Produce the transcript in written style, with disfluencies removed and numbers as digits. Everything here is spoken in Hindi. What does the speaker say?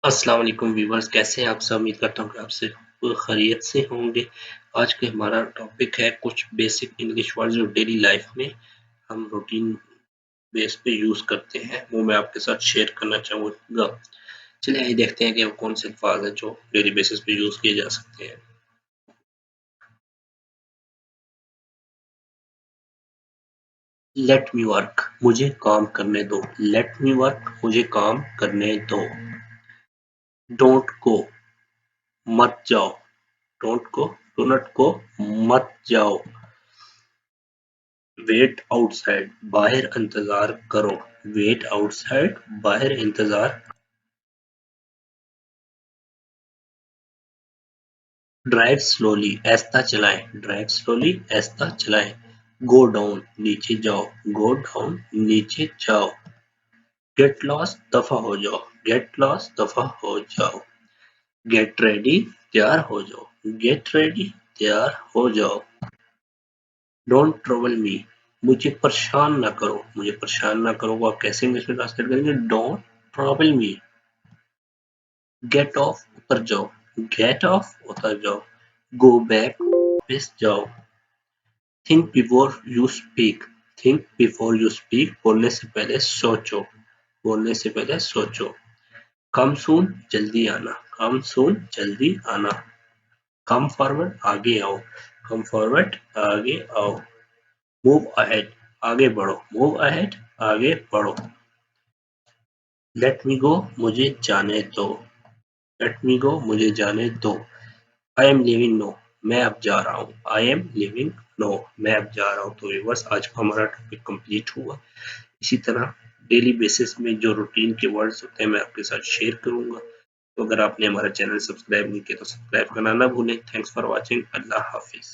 अस्सलाम वालेकुम व्यूअर्स, कैसे हैं आप सब। उम्मीद करता हूँ कि आप सब खैरियत से होंगे। आज के हमारा टॉपिक है कुछ बेसिक इंग्लिश वर्ड जो डेली लाइफ में हम रूटीन बेस पे यूज करते हैं, वो मैं आपके साथ शेयर करना चाहूँगा। चलिए आइए देखते हैं कि वो कौन से अल्फाज हैं जो डेली बेसिस पे यूज किए जा सकते हैं। लेट मी वर्क, मुझे काम करने दो। लेट मी वर्क, मुझे काम करने दो। डोंट गो, मत जाओ। डोंट गो, डोनट को, मत जाओ। वेट आउटसाइड, बाहर इंतजार करो। वेट आउटसाइड, बाहर इंतजार। ड्राइव स्लोली, ऐस्ता चलाएं। ड्राइव स्लोली, ऐस्ता चलाएं। गो डाउन, नीचे जाओ। गो डाउन, नीचे जाओ। गेट लॉस्ट, दफा हो जाओ। गेट लॉस्ट, दफा हो जाओ। गेट रेडी, तैयार हो जाओ। गेट रेडी, तैयार हो जाओ। डोंट ट्रबल मी, मुझे परेशान ना करो। मुझे परेशान ना करो को आप कैसे इंग्लिश में ट्रांसलेट करेंगे? Don't trouble me. Get off, उतर जाओ। गेट ऑफ, उतर जाओ। गो बैक, वापस जाओ। Think before you speak. Think before you speak, बोलने से पहले सोचो। बोलने से पहले सोचो। कम सून, जल्दी आना। कम सून, जल्दी आना। कम फॉरवर्ड, आगे आओ। कम फॉरवर्ड, आगे आओ। मूव अहेड, आगे बढ़ो। मूव अहेड, आगे बढ़ो। लेट मी गो, मुझे जाने दो। लेट मी गो, मुझे जाने दो। आई एम लिविंग नो, मैं अब जा रहा हूँ। आई एम लिविंग नो, मैं अब जा रहा हूँ। तो व्यूअर्स, आज का हमारा टॉपिक कंप्लीट हुआ। इसी तरह डेली बेसिस में जो रूटीन के वर्ड्स होते हैं मैं आपके साथ शेयर करूंगा। तो अगर आपने हमारा चैनल सब्सक्राइब नहीं किया तो सब्सक्राइब करना ना भूलें। Thanks for watching. Allah Hafiz.